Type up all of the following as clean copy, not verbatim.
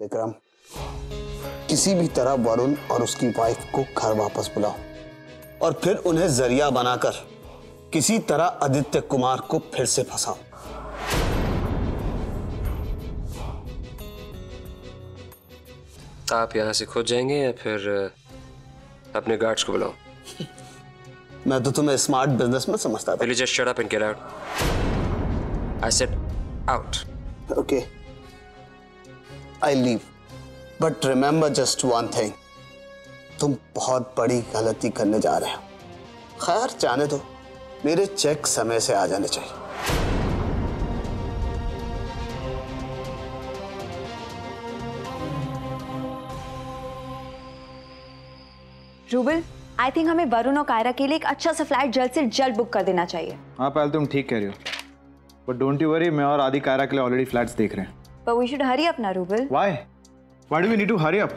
विक्रम, किसी भी तरह वरुण और उसकी वाइफ को घर वापस बुलाओ और फिर उन्हें जरिया बनाकर किसी तरह आदित्य कुमार को फिर से फंसाओ। आप यहाँ से खुद जाएंगे या फिर अपने गार्ड्स को बुलाओ? मैं तो तुम्हें स्मार्ट बिजनेसमैन समझता था। Will you just shut up and get out? I said out. Okay, I'll leave. But remember just one thing. तुम बहुत बड़ी गलती करने जा रहे हो। खैर जाने दो, मेरे चेक समय से आ जाने चाहिए। रूबल, आई थिंक हमें वरुण और कायरा के लिए एक अच्छा सा फ्लाइट जल्द से जल्द बुक कर देना चाहिए। हाँ पायल, तुम ठीक कह रही हो, बट डोंट यू वरी, मैं और आदि कायरा के लिए ऑलरेडी फ्लैट्स देख रहे हैं। But we should hurry up ना rouble. Why do we need to hurry up?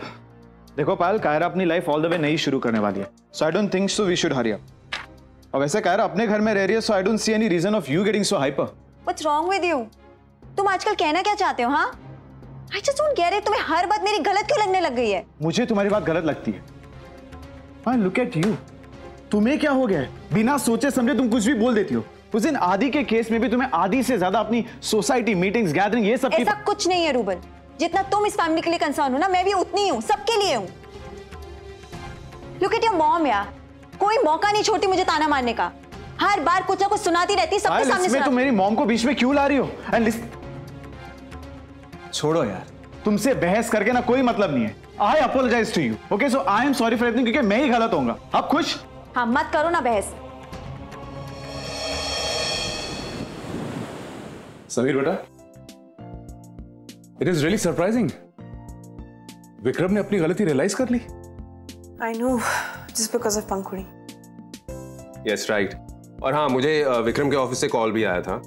देखो पायल, कायरा अपनी लाइफ ऑल द वे नई शुरू करने वाली है, so I don't think so we should hurry up। और वैसे कायरा अपने घर में रह रही है, so I don't see any reason of you getting so hyper। What's wrong with you? तुम आजकल कहना क्या चाहते हो? हाँ, I just don't get it, तुम्हें हर बात मेरी गलत क्यों लगने लग गई है? मुझे तुम्हारी बात गलत लगती है। हाँ, look at you, तुम्हें क्या हो गया है? बिना सोचे समझे तुम कुछ भी बोल देती हो। उस दिन आदि के केस में भी तुम्हें आदि से ज्यादा अपनी सोसाइटी मीटिंग्स, गैदरिंग, ये सब ऐसा कुछ नहीं है रूबल। जितना तुम इस फैमिली के लिए कंसर्न हो ना, मैं भी उतनी हूँ, सबके लिए हूँ। Look at your mom यार, कोई मौका नहीं छोड़ती मुझे ताना मारने का। हर बार कुछ ना कुछ सुनाती रहती, सबके सामने सुनाती। तुम मेरी मॉम को बीच में क्यों ला रही हो? छोड़ो यार, तुमसे बहस करके ना कोई मतलब नहीं है। I apologize to you, okay? So I am sorry for everything, क्योंकि मैं ही गलत होऊंगा। आप खुश? हाँ, मत करो ना बहस। समीर बेटा, it is really surprising, Vikram ने अपनी गलती रियलाइज कर ली। I know, just because of Pankhuri. Yes, right. और हाँ, मुझे विक्रम के ऑफिस से कॉल भी आया था।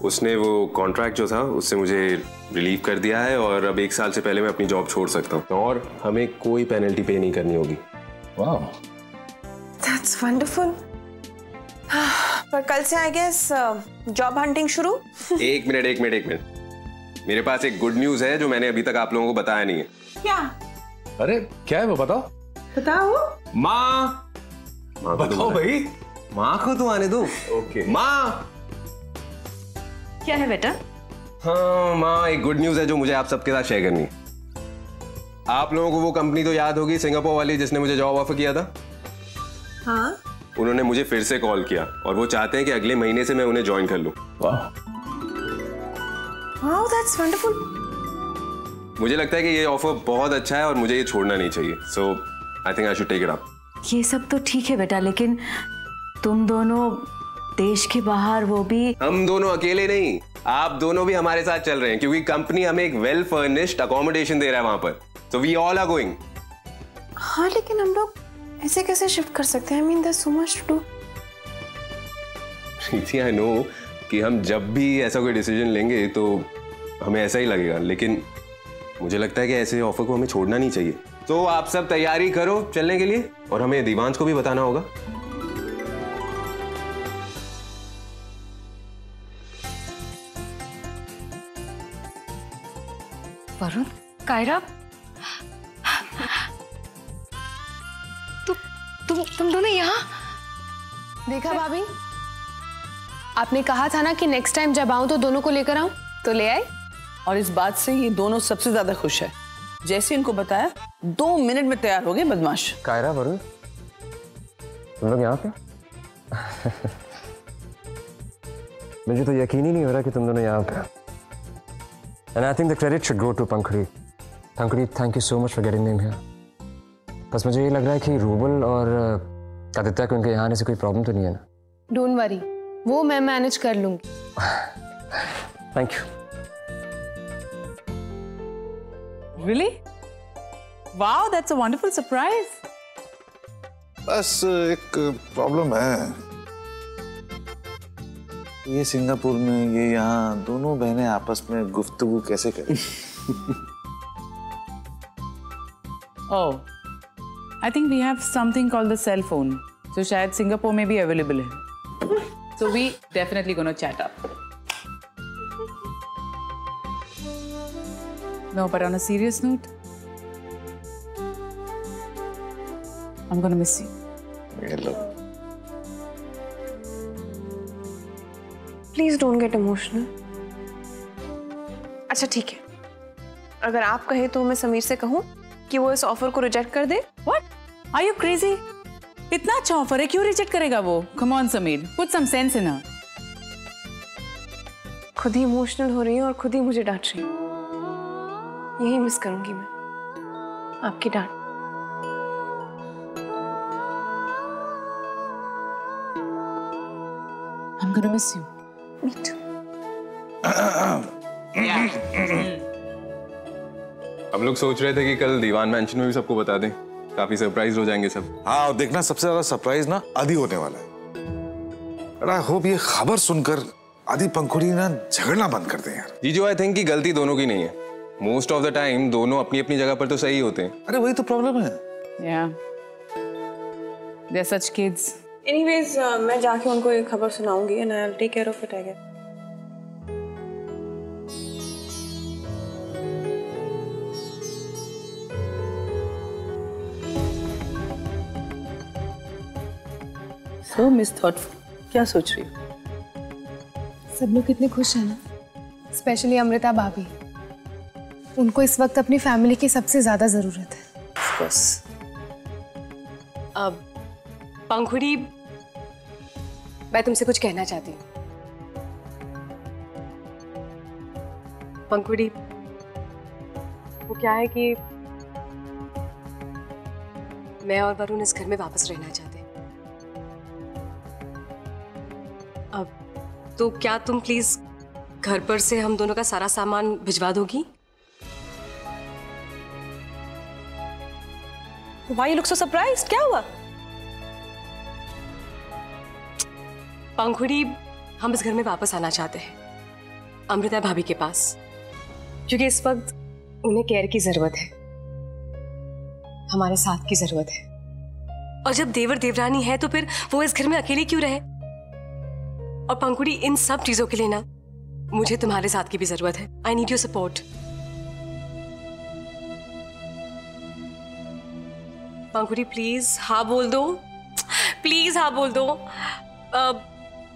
उसने वो कॉन्ट्रैक्ट जो था उससे मुझे रिलीव कर दिया है और अब 1 साल से पहले मैं अपनी जॉब छोड़ सकता हूँ और हमें कोई पेनल्टी पे नहीं करनी होगी। वाह, That's wonderful। पर कल से आई गेस जॉब हंटिंग शुरू। एक मिनट, मेरे पास एक गुड न्यूज है जो मैंने अभी तक आप लोगों को बताया नहीं है। क्या? अरे क्या है वो, बताओ। बताओ। माँ बताओ भाई। माँ को तो आने दो। ओके। माँ। क्या है बेटा? हाँ माँ, एक गुड न्यूज है जो मुझे आप सबके साथ शेयर करनी है। आप लोगों को वो कंपनी तो याद होगी, सिंगापुर वाली, जिसने मुझे जॉब ऑफर किया था। हाँ। उन्होंने मुझे फिर से कॉल किया और वो चाहते हैं कि अगले महीने से मैं उन्हें ज्वाइन कर लूं। Wow, that's wonderful। मुझे लगता है कि ये ऑफर बहुत अच्छा है और मुझे ये छोड़ना नहीं चाहिए। So I think I should take it up। ये सब तो ठीक है बेटा, लेकिन तुम दोनों देश के बाहर, वो भी। हम दोनों अकेले नहीं, आप दोनों भी हमारे साथ चल रहे हैं क्योंकि कंपनी हमें एक वेल फर्निश्ड अकोमोडेशन दे रहा है वहां पर। So we all are going। हाँ, लेकिन हम लोग ऐसे कैसे शिफ्ट कर सकते हैं? I mean, there's so much to do। Preeti, I know कि हम जब भी ऐसा कोई डिसीजन लेंगे तो हमें ऐसा ही लगेगा, लेकिन मुझे लगता है कि ऐसे ऑफर को हमें छोड़ना नहीं चाहिए। तो आप सब तैयारी करो चलने के लिए और हमें दीवांश को भी बताना होगा। वरुण, कायरा, तुम दोनों यहाँ? देखा भाभी, आपने कहा था ना कि नेक्स्ट टाइम जब आऊं तो दोनों को लेकर आऊं, तो ले आए। और इस बात से ये दोनों सबसे ज्यादा खुश है। जैसे इनको बताया 2 मिनट में तैयार हो गए बदमाश। कायरा, वरुण, तुम लोग यहाँ पे? मुझे तो यकीन ही नहीं हो रहा कि तुम दोनों यहाँ पे। And I think the credit should go to Pankhuri. Pankhuri, thank you so much for getting them here। बस मुझे ये लग रहा है कि रूबल और आदित्य को उनके यहाँ आने से कोई प्रॉब्लम तो नहीं है ना? डोंट वरी, वो मैं मैनेज कर लूंगी। Thank you. Really? Wow, that's a wonderful surprise। बस एक प्रॉब्लम है, ये सिंगापुर में, ये यहाँ, दोनों बहनें आपस में गुफ्तगू कैसे करें? Oh, I think we have something called the cell phone, so शायद सिंगापुर में भी अवेलेबल है। So we definitely gonna chat up। No, but on a serious note, I'm gonna miss you. Hello. Please don't get emotional. अच्छा ठीक है, अगर आप कहे तो मैं समीर से कहूँ कि वो इस ऑफर को रिजेक्ट कर दे। What? Are you crazy? इतना अच्छा ऑफर है, क्यों रिजेक्ट करेगा वो? Come on Sameer, put some sense in her. खुद ही इमोशनल हो रही है और खुद ही मुझे डांट रही है। यही मिस करूंगी मैं, आपकी डांट। I'm gonna miss you. Me too. हम लोग सोच रहे थे कि कल दीवान मैंशन में भी सबको बता दें, काफी सरप्राइज हो जाएंगे सब। हाँ, और देखना सबसे ज्यादा सरप्राइज ना आदि होने वाला है। और आई होप ये खबर सुनकर आदि पंखुड़ी ना झगड़ना बंद कर दे यार। जीजू, आई थिंक कि गलती दोनों की नहीं है। मोस्ट ऑफ द टाइम दोनों अपनी अपनी जगह पर तो सही होते हैं। अरे वही तो प्रॉब्लम है। Yeah. They're such kids. Anyways, मैं जाके उनको ये खबर सुनाऊंगी and I'll take care of it, I guess. So Miss Thoughtful, क्या सोच रही हो? सब लोग कितने खुश हैं ना, स्पेशली अमृता भाभी। उनको इस वक्त अपनी फैमिली की सबसे ज्यादा जरूरत है। Of course. अब पंखुड़ी, मैं तुमसे कुछ कहना चाहती हूँ। पंखुड़ी, वो क्या है कि मैं और वरुण इस घर में वापस रहना चाहते हैं। अब तो क्या तुम प्लीज घर पर से हम दोनों का सारा सामान भिजवा दोगी? Why you look so surprised? क्या हुआ? पंखुड़ी, हम इस घर में वापस आना चाहते हैं अमृता भाभी के पास, क्योंकि इस वक्त उन्हें केयर की जरूरत है, हमारे साथ की जरूरत है। और जब देवर देवरानी है तो फिर वो इस घर में अकेले क्यों रहे? और पंखुड़ी, इन सब चीजों के लिए ना मुझे तुम्हारे साथ की भी जरूरत है। I need your support. Pankhuri please हाँ बोल दो, प्लीज हाँ बोल दो।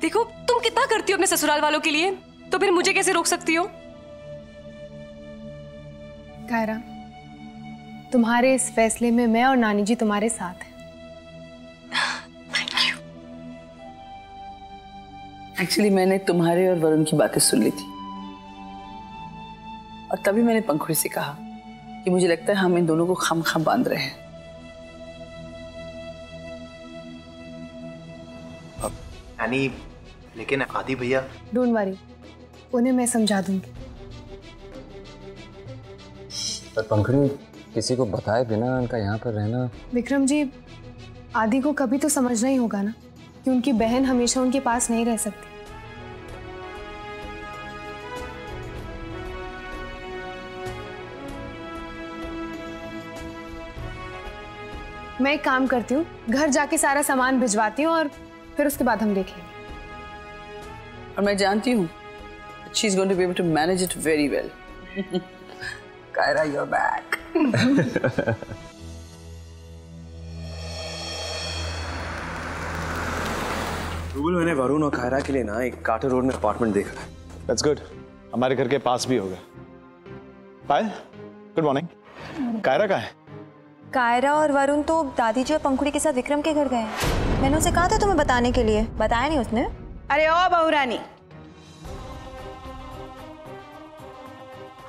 देखो तुम कितना करती हो अपने ससुराल वालों के लिए, तो फिर मुझे कैसे रोक सकती हो? कायरा, तुम्हारे इस फैसले में मैं और नानी जी तुम्हारे साथ हैं। Thank you. एक्चुअली मैंने तुम्हारे और वरुण की बातें सुन ली थी और तभी मैंने पंखुड़ी से कहा कि मुझे लगता है हम इन दोनों को खाम बांध रहे हैं। यानी लेकिन आदि भैया, डोंट वरी, उन्हें मैं समझा दूंगी। पर पंखुड़ी, किसी को बताए बिना उनका यहाँ पर रहना। विक्रम जी, आदि को कभी तो समझना ही होगा ना कि उनकी बहन हमेशा उनके पास नहीं रह सकती। मैं एक काम करती हूँ, घर जाके सारा सामान भिजवाती हूँ और फिर उसके बाद हम देख लेंगे। और मैं जानती हूँ she is going to be able to manage it very well. Kaira, you're back. Rouble, मैंने वरुण और कायरा के लिए ना एक कार्टर रोड में अपार्टमेंट देखा है। That's good. हमारे घर के पास भी होगा। पायल, गुड मॉर्निंग। कायरा कहाँ है? कायरा और वरुण तो दादी जी और पंखुड़ी के साथ विक्रम के घर गए हैं। मैंने उसे कहा था तुम्हें बताने के लिए, बताया नहीं उसने। अरे ओ बहुरानी,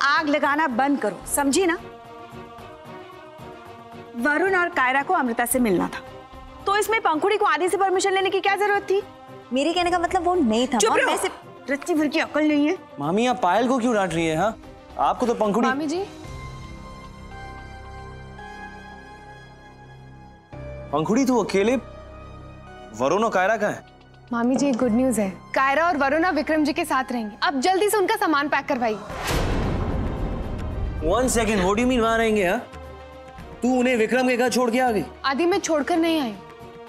आग लगाना बंद करो, समझी ना? वरुण और कायरा को अमृता से मिलना था, तो इसमें पंखुड़ी को आदि से परमिशन लेने की क्या जरूरत थी? मेरे कहने का मतलब वो नहीं था। चुप रहो, रत्ती भर की अकल नहीं है। मामी, आप पायल को क्यों डांट रही है? हाँ, आपको तो पंखुड़ी। मामी जी, पंखुड़ी तो अकेले, वरुण और कायरा कहाँ है? मामी जी, एक गुड न्यूज है। कायरा और वरुण अब विक्रम जी के साथ रहेंगे। अब जल्दी से उनका सामान पैक करवाइए। 1 second, what do you mean वहां रहेंगे? हाँ, तू उन्हें विक्रम के घर छोड़ के आ गई? आदि, मैं छोड़कर नहीं आई,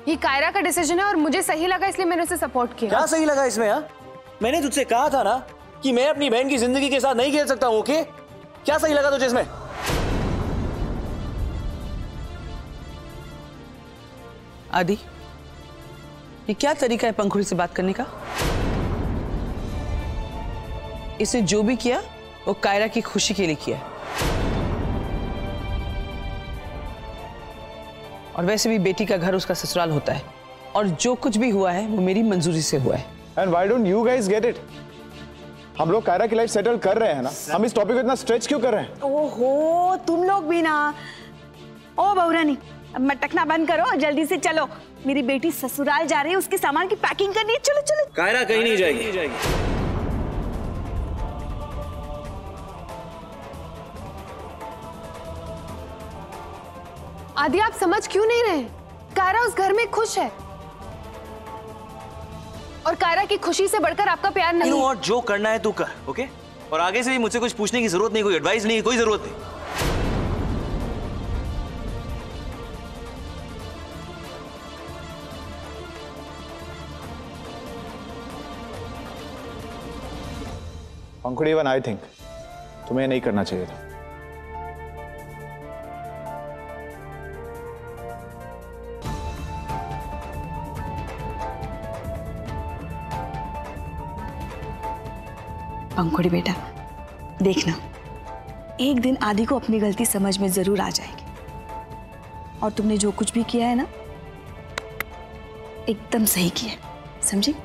ये कायरा का डिसीजन है और मुझे सही लगा, इसलिए मैंने उसे सपोर्ट किया। क्या सही लगा इसमें? हाँ, मैंने तुझसे कहा था ना कि मैं अपनी बहन की जिंदगी के साथ नहीं खेल सकता हूँ। ओके, क्या सही लगा तुझे इसमें? आदि, ये क्या तरीका है पंखुड़ी से बात करने का? इसने जो भी किया वो कायरा की खुशी के लिए किया है। और वैसे भी बेटी का घर उसका ससुराल होता है, और जो कुछ भी हुआ है वो मेरी मंजूरी से हुआ है। And why don't you guys get it? हम लोग कायरा की लाइफ सेटल कर रहे हैं ना, हम इस टॉपिक को इतना स्ट्रेच क्यों कर रहे हैं? ओहो, तुम लोग भी ना। ओ बहुरानी, अब मटकना बंद करो और जल्दी से चलो। मेरी बेटी ससुराल जा रही है, उसके सामान की पैकिंग करनी है। चलो चलो। कायरा कहीं नहीं जाएगी। आदि, आप समझ क्यों नहीं रहे? कायरा उस घर में खुश है और कायरा की खुशी से बढ़कर आपका प्यार नहीं। और जो करना है तू कर, ओके? और आगे से भी मुझसे कुछ पूछने की जरूरत नहीं, कोई एडवाइस नहीं, कोई जरूरत नहीं। पंखुड़ी, इवन आई थिंक तुम्हें नहीं करना चाहिए था। पंखुड़ी बेटा, देखना, एक दिन आदि को अपनी गलती समझ में जरूर आ जाएगी। और तुमने जो कुछ भी किया है ना, एकदम सही किया है, समझी?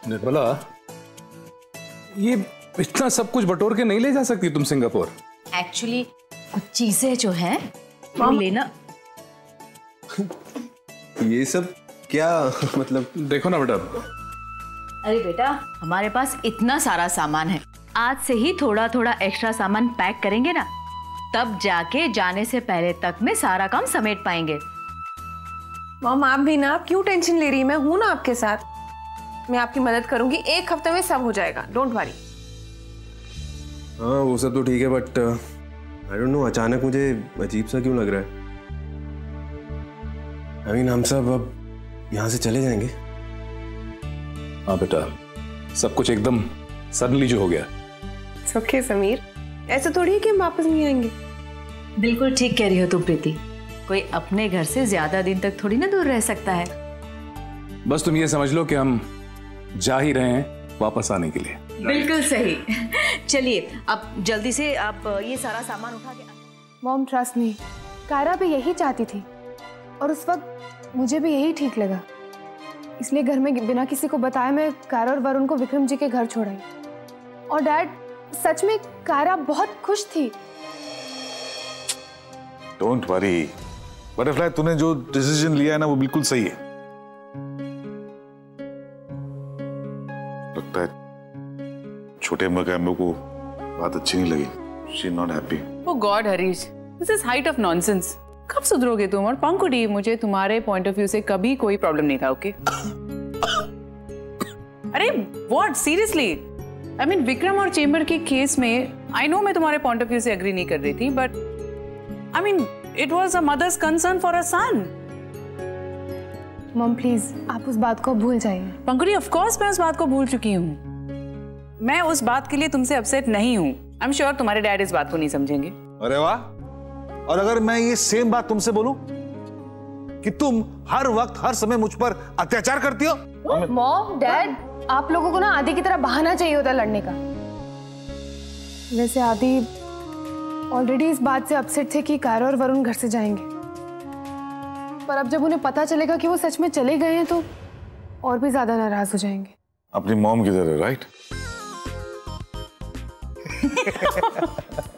निर्मला, ये इतना सब कुछ बटोर के नहीं ले जा सकती तुम सिंगापुर। एक्चुअली कुछ चीजें जो हैं वो लेना। ये सब क्या मतलब? देखो ना बेटा। अरे बेटा, हमारे पास इतना सारा सामान है, आज से ही थोड़ा थोड़ा एक्स्ट्रा सामान पैक करेंगे ना, तब जाके जाने से पहले तक में सारा काम समेट पाएंगे। मॉम, आप भी ना, आप क्यों टेंशन ले रही है? मैं हूं ना आपके साथ, मैं आपकी मदद करूंगी। एक हफ्ते में सब हो जाएगा, डोंट वरी। हाँ वो सब तो ठीक है, बट आई डोंट नो, अचानक मुझे अजीब सा क्यों लग रहा है। आई मीन, हम सब अब यहाँ से चले जाएंगे। हाँ बेटा, सब कुछ एकदम सडनली जो हो गया। ओके समीर, ऐसा थोड़ी है कि हम वापस नहीं आएंगे। बिल्कुल ठीक कह रही हो तुम प्रीति, कोई अपने घर से ज्यादा दिन तक थोड़ी ना दूर रह सकता है। बस तुम ये समझ लो कि हम जा ही रहे हैं वापस आने के लिए। बिल्कुल सही। चलिए अब जल्दी से आप ये सारा सामान उठा के। मॉम, ट्रस्ट मी, कायरा भी यही चाहती थी और उस वक्त मुझे भी यही ठीक लगा, इसलिए घर में बिना किसी को बताए मैं कायरा और वरुण को विक्रम जी के घर छोड़ाई। और डैड, सच में कायरा बहुत खुश थी। डोंट वरी बटरफ्लाई, तूने जो डिसीजन लिया है ना वो बिल्कुल सही है। लगता है छोटे अम्मा को बात अच्छी नहीं लगी। She is not happy. Oh God, Harish, this is height of nonsense. कब सुधरोगे तुम? और पंखुड़ी, मुझे तुम्हारे पॉइंट ऑफ व्यू से कभी कोई प्रॉब्लम नहीं था, ओके? अरे what, seriously? I mean, Vikram और चेंबर के केस में आई नो मैं तुम्हारे पॉइंट ऑफ व्यू से एग्री नहीं कर रही थी, but I mean it was a mother's concern for a son. Mom please, आप उस बात को भूल जाइए। पंखुड़ी, ऑफ कोर्स मैं उस बात को भूल चुकी हूँ। मैं उस बात के लिए तुमसे अपसेट नहीं हूँ। आई एम श्योर तुम्हारे डैड इस बात को नहीं समझेंगे। अरे वाह, और अगर मैं ये सेम बात तुमसे बोलूं कि तुम हर वक्त हर समय मुझ पर अत्याचार करती हो? मॉम, डैड, आप लोगों को ना आदि की तरह बहाना चाहिए होता लड़ने का। वैसे आदि ऑलरेडी इस बात से अपसेट थे कि कायरा और वरुण घर से जाएंगे, पर अब जब उन्हें पता चलेगा कि वो सच में चले गए हैं तो और भी ज्यादा नाराज हो जाएंगे। अपनी मॉम की तरह, राइट?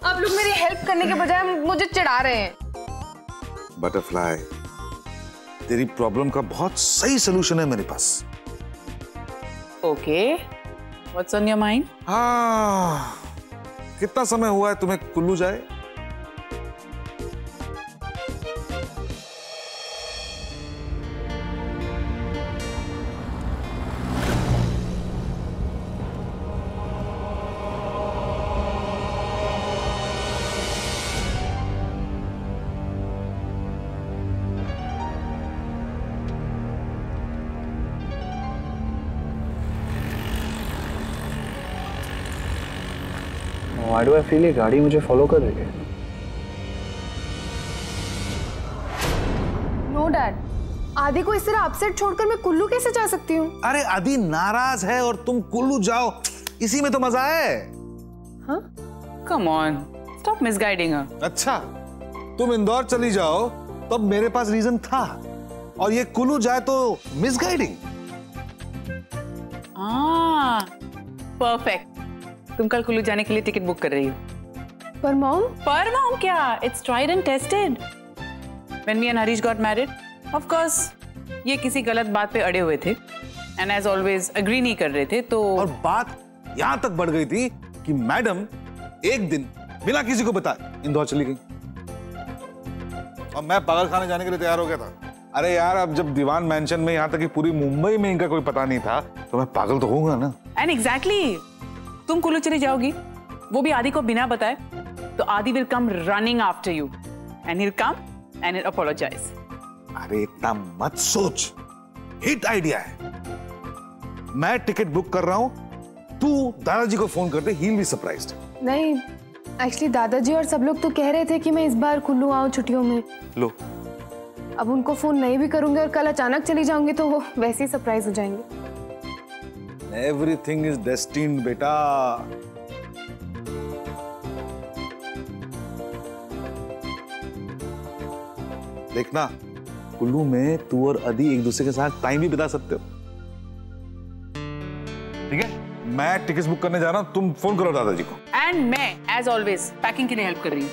आप लोग मेरी हेल्प करने के बजाय मुझे चिढ़ा रहे हैं। बटरफ्लाई, तेरी प्रॉब्लम का बहुत सही सलूशन है मेरे पास। Okay, what's on your mind? हाँ, कितना समय हुआ है तुम्हें कुल्लू जाए? Why do I feel ये गाड़ी मुझे फॉलो कर रही है? नो डैड, आदि को इस तरह अपसेट छोड़कर मैं कुल्लू कैसे जा सकती हूँ? अरे आदि नाराज है और तुम कुल्लू जाओ, इसी में तो मजा है। हाँ? Come on, stop misguiding her. अच्छा, तुम इंदौर चली जाओ तब मेरे पास रीजन था, और ये कुल्लू जाए तो मिसगाइडिंग। परफेक्ट। तुम कल कुल्लू जाने के लिए टिकट बुक कर रही हो। पर मॉम क्या? It's tried and tested. When me and Harish got married, of course, ये किसी गलत बात पे अड़े हुए थे, and as always agree नहीं कर रहे थे, तो और बात यहाँ तक बढ़ गई थी कि मैडम एक दिन बिना किसी को बताए इंदौर चली गई, और मैं पागल खाने जाने के लिए तैयार हो गया था। अरे यार, अब जब दीवान मेंशन में यहाँ तक कि पूरी मुंबई में इनका कोई पता नहीं था, तो मैं पागल तो होऊंगा ना। And exactly, तुम कुल्लू चली जाओगी, वो भी आदि को बिना बताए, तो आदि will come running after you, and he'll come and he'll apologize. अरे इतना मत सोच, हिट आइडिया है। मैं टिकट बुक कर रहा हूँ, तू दादाजी को फोन कर दे, he'll be surprised। नहीं, एक्चुअली दादाजी और सब लोग तो कह रहे थे कि मैं इस बार कुल्लू आऊं छुट्टियों में। लो, अब उनको फोन नहीं भी करूंगी और कल अचानक चली जाऊंगी तो वो वैसे ही सरप्राइज हो जाएंगे। Everything is destined, बेटा। देखना, कुल्लू में तू और अदी एक दूसरे के साथ टाइम भी बिता सकते हो। ठीक है, मैं टिकट बुक करने जा रहा हूं, तुम फोन करो दादाजी को। And मैं as always पैकिंग के लिए हेल्प कर रही हूँ।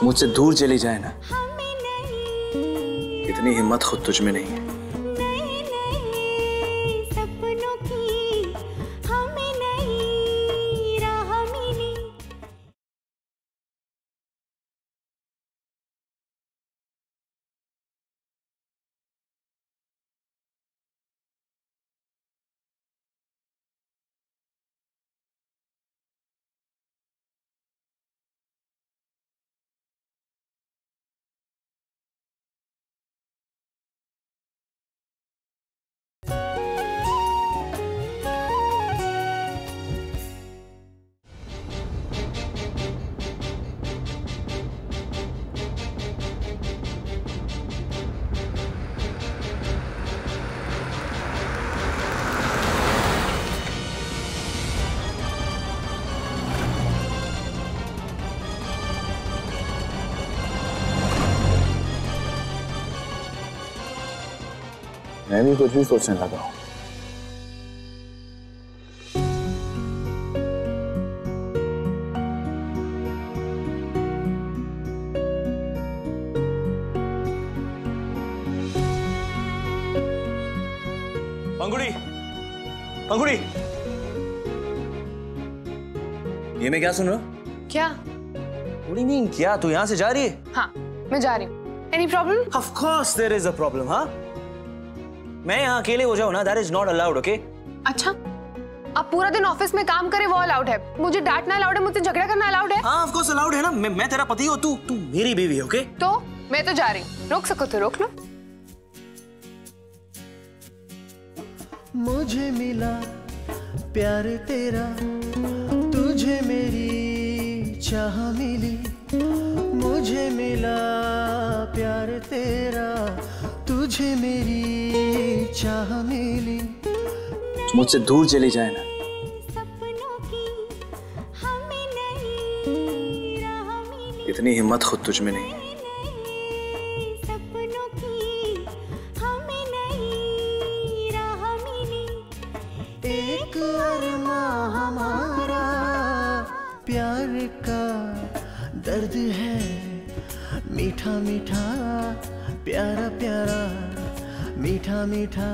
मुझसे दूर चली जाए ना, इतनी हिम्मत खुद तुझ में नहीं है। मैं भी कुछ भी सोचने लगा हूं। पंगुड़ी, पंगुड़ी, ये मैं क्या सुन रहा हूँ? क्या? What do you mean, क्या तू यहाँ से जा रही है? हाँ, मैं जा रही हूँ। Any problem? Of course there is a problem, हाँ? मैं यहाँ अकेले हो जाऊँ ना, that is not allowed, okay? अच्छा, आप पूरा दिन ऑफिस में काम करे वो अलाउड है, मुझे डांटना अलाउड है, मुझसे झगड़ा करना अलाउड है? हाँ, of course allowed है ना, मैं तेरा पति हूँ, तू मेरी बीवी है, okay? तो मैं तो जा रही हूँ, रोक सको तो रोक लो। मुझे मिला प्यार तेरा, तुझे मेरी चाह मिली, मुझे मिला प्यार तेरा, तुझे मेरी चाह मिली। मुझसे दूर चली जाए ना, इतनी हिम्मत खुद तुझ में नहीं है। एक अरमा हमारा प्यार का दर्द है, मीठा मीठा प्यारा प्यारा, मीठा मीठा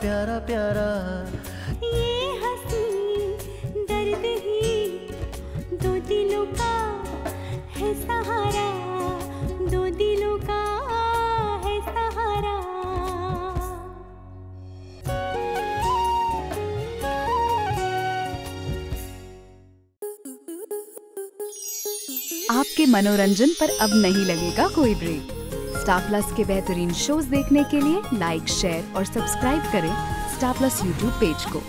प्यारा प्यारा। ये हंसी दर्द ही दो दिलों का है सहारा, दो दिलों का है सहारा। आपके मनोरंजन पर अब नहीं लगेगा कोई ब्रेक। स्टार प्लस के बेहतरीन शोज देखने के लिए लाइक, शेयर और सब्सक्राइब करें स्टार प्लस यूट्यूब पेज को।